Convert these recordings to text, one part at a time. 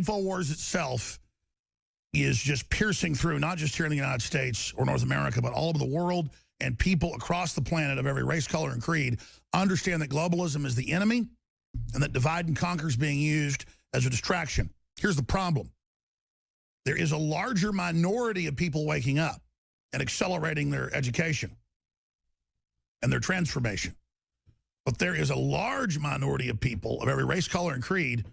InfoWars itself is just piercing through, not just here in the United States or North America, but all over the world, and people across the planet of every race, color, and creed understand that globalism is the enemy and that divide and conquer is being used as a distraction. Here's the problem. There is a larger minority of people waking up and accelerating their education and their transformation. But there is a large minority of people of every race, color, and creed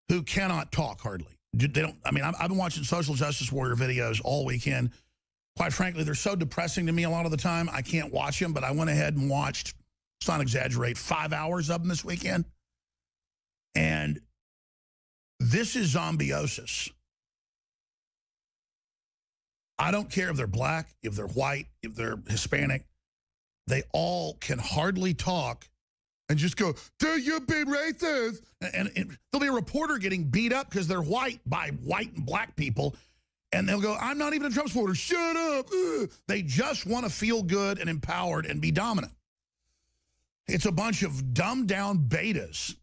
who cannot talk hardly. They don't. I mean, I've been watching social justice warrior videos all weekend. Quite frankly, they're so depressing to me a lot of the time. I can't watch them, but I went ahead and watched, let's not exaggerate, 5 hours of them this weekend. And this is zombiosis. I don't care if they're black, if they're white, if they're Hispanic. They all can hardly talk and just go, do you be racist? And there'll be a reporter getting beat up because they're white by white and black people. And they'll go, I'm not even a Trump supporter. Shut up. Ugh. They just want to feel good and empowered and be dominant. It's a bunch of dumbed down betas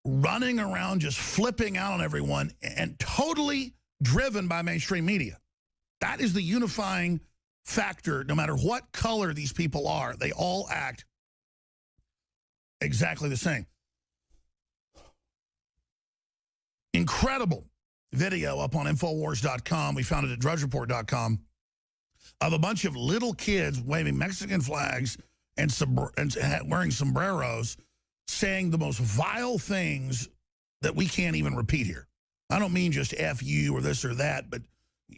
running around just flipping out on everyone and totally driven by mainstream media. That is the unifying factor. No matter what color these people are, they all act exactly the same. Incredible video up on Infowars.com. We found it at DrudgeReport.com of a bunch of little kids waving Mexican flags and wearing sombreros, saying the most vile things that we can't even repeat here. I don't mean just F you or this or that, but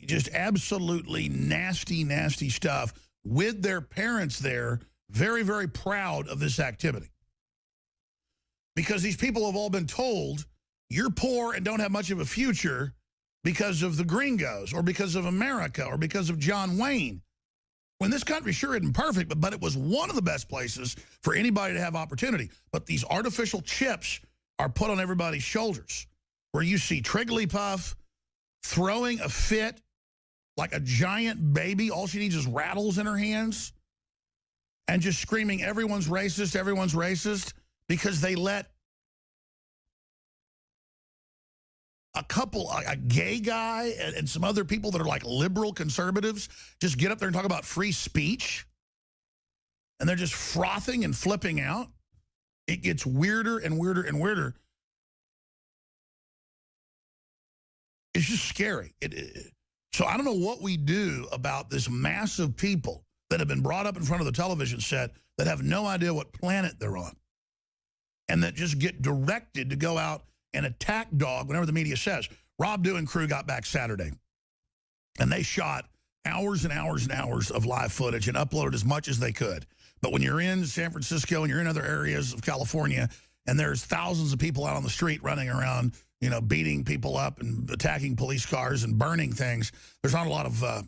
just absolutely nasty, nasty stuff with their parents there, very, very proud of this activity. Because these people have all been told, you're poor and don't have much of a future because of the gringos or because of America or because of John Wayne. When this country sure isn't perfect, but it was one of the best places for anybody to have opportunity. But these artificial chips are put on everybody's shoulders, where you see Trigglypuff throwing a fit like a giant baby. All she needs is rattles in her hands and just screaming, everyone's racist, because they let a gay guy and some other people that are like liberal conservatives just get up there and talk about free speech. And they're just frothing and flipping out. It gets weirder and weirder and weirder. It's just scary. So I don't know what we do about this mass of people that have been brought up in front of the television set that have no idea what planet they're on, and that just get directed to go out and attack dog whenever the media says. Rob Dew and crew got back Saturday, and they shot hours and hours and hours of live footage and uploaded as much as they could. But when you're in San Francisco and you're in other areas of California and there's thousands of people out on the street running around, you know, beating people up and attacking police cars and burning things, there's not a lot of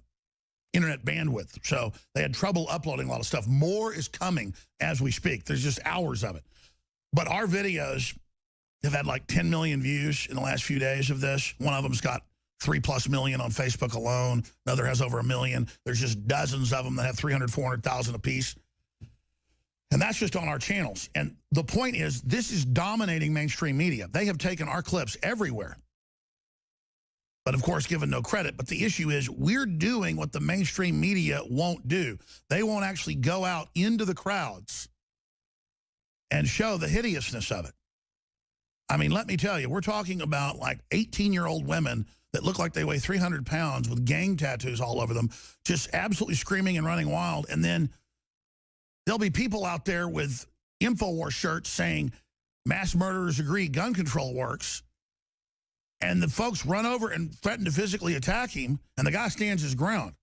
internet bandwidth. So they had trouble uploading a lot of stuff. More is coming as we speak. There's just hours of it. But our videos have had like 10 million views in the last few days of this. One of them's got 3+ million on Facebook alone. Another has over 1 million. There's just dozens of them that have 300, 400,000 apiece. And that's just on our channels. And the point is, this is dominating mainstream media. They have taken our clips everywhere. But of course, given no credit. But the issue is, we're doing what the mainstream media won't do. They won't actually go out into the crowds and show the hideousness of it. I mean, let me tell you, we're talking about like 18-year-old women that look like they weigh 300 pounds with gang tattoos all over them, just absolutely screaming and running wild. And then there'll be people out there with InfoWars shirts saying, mass murderers agree, gun control works. And the folks run over and threaten to physically attack him, and the guy stands his ground.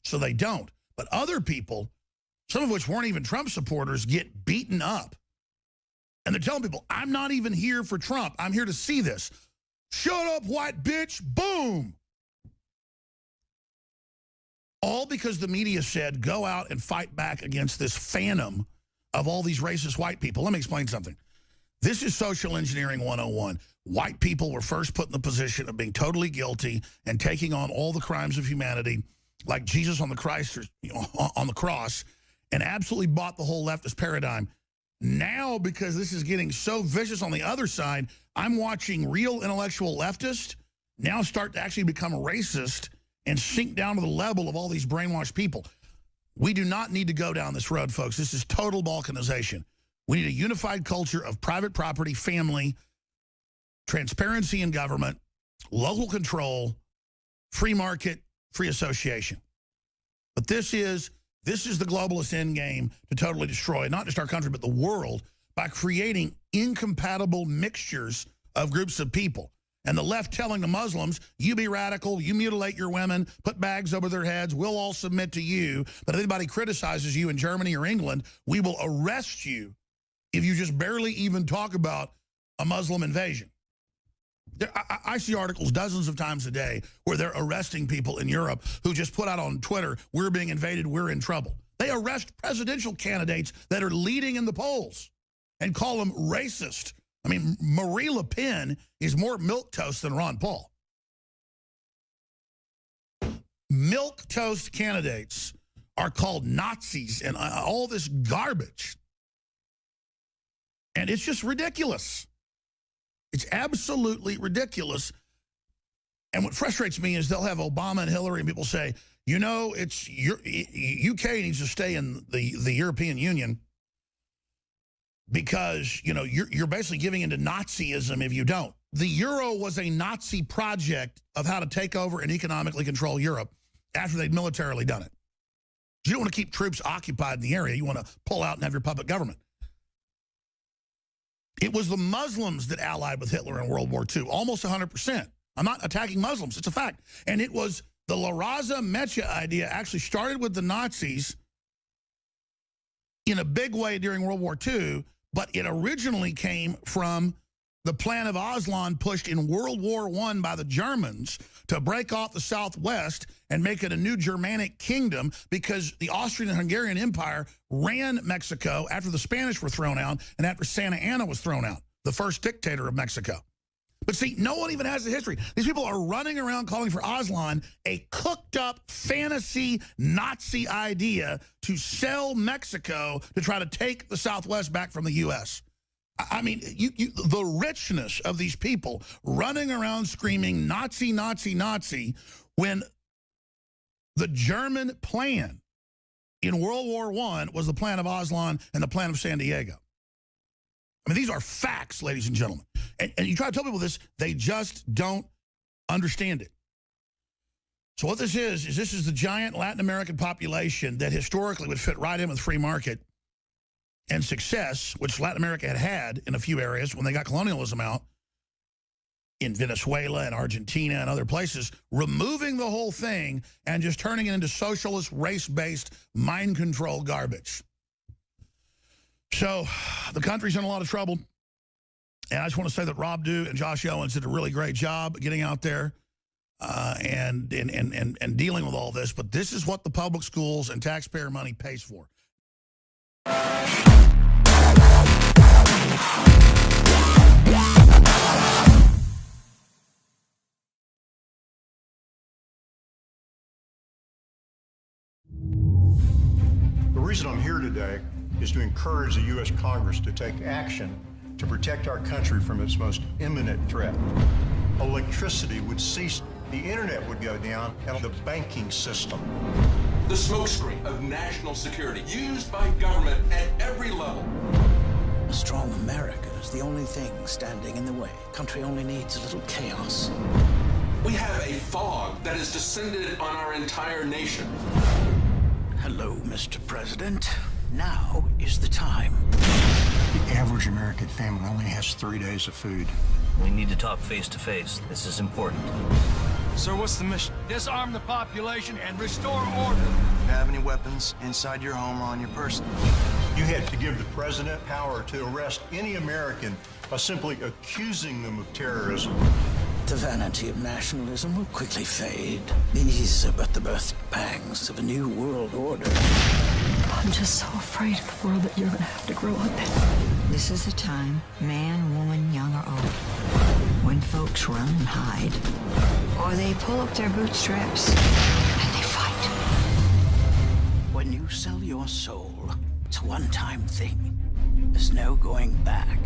So they don't. But other people, some of which weren't even Trump supporters, get beaten up. And they're telling people, I'm not even here for Trump. I'm here to see this. Shut up, white bitch. Boom. All because the media said, go out and fight back against this phantom of all these racist white people. Let me explain something. This is social engineering 101. White people were first put in the position of being totally guilty and taking on all the crimes of humanity, like Jesus on the Christ, or, you know, on the cross, and absolutely bought the whole leftist paradigm. Now, because this is getting so vicious on the other side, I'm watching real intellectual leftists now start to actually become racist and sink down to the level of all these brainwashed people. We do not need to go down this road, folks. This is total balkanization. We need a unified culture of private property, family, transparency in government, local control, free market, free association. But this is the globalist end game to totally destroy not just our country, but the world by creating incompatible mixtures of groups of people. And the left telling the Muslims, you be radical, you mutilate your women, put bags over their heads, we'll all submit to you. But if anybody criticizes you in Germany or England, we will arrest you if you just barely even talk about a Muslim invasion. I see articles dozens of times a day where they're arresting people in Europe who just put out on Twitter, we're being invaded, we're in trouble. They arrest presidential candidates that are leading in the polls and call them racist. I mean, Marie Le Pen is more milquetoast than Ron Paul. Milquetoast candidates are called Nazis and all this garbage. And it's just ridiculous. It's absolutely ridiculous. And what frustrates me is they'll have Obama and Hillary and people say, you know, it's UK needs to stay in the European Union because, you know, you're basically giving into Nazism if you don't. The euro was a Nazi project of how to take over and economically control Europe after they'd militarily done it. You don't want to keep troops occupied in the area. You want to pull out and have your puppet government. It was the Muslims that allied with Hitler in World War II, almost 100%. I'm not attacking Muslims. It's a fact. And it was the La Raza Mecha idea actually started with the Nazis in a big way during World War II, but it originally came from the plan of Aslan pushed in World War I by the Germans to break off the Southwest and make it a new Germanic kingdom because the Austrian and Hungarian Empire ran Mexico after the Spanish were thrown out and after Santa Anna was thrown out, the first dictator of Mexico. But see, no one even has the history. These people are running around calling for Aslan a cooked-up fantasy Nazi idea to sell Mexico to try to take the Southwest back from the U.S. I mean, the richness of these people running around screaming Nazi, Nazi, Nazi when the German plan in World War I was the plan of Aslan and the plan of San Diego. I mean, these are facts, ladies and gentlemen. And you try to tell people this, they just don't understand it. So what this is this is the giant Latin American population that historically would fit right in with free market and success, which Latin America had in a few areas when they got colonialism out, in Venezuela and Argentina and other places, removing the whole thing and just turning it into socialist, race-based, mind control garbage. So the country's in a lot of trouble. And I just want to say that Rob Dew and Josh Owens did a really great job getting out there and dealing with all this. But this is what the public schools and taxpayer money pays for. The reason I'm here today is to encourage the U.S. Congress to take action to protect our country from its most imminent threat. Electricity would cease, the internet would go down, and the banking system. The smokescreen of national security used by government at every level. A strong America is the only thing standing in the way. Country only needs a little chaos. We have a fog that has descended on our entire nation. Hello, Mr. President. Now is the time. The average American family only has 3 days of food. We need to talk face to face. This is important. Sir, what's the mission? Disarm the population and restore order. Have any weapons inside your home or on your person? You had to give the president power to arrest any American by simply accusing them of terrorism. The vanity of nationalism will quickly fade. These are but the birth pangs of a new world order. I'm just so afraid of the world that you're gonna have to grow up in. This is a time, man, woman, young or old, when folks run and hide, or they pull up their bootstraps and they fight. When you sell your soul, it's a one-time thing. There's no going back.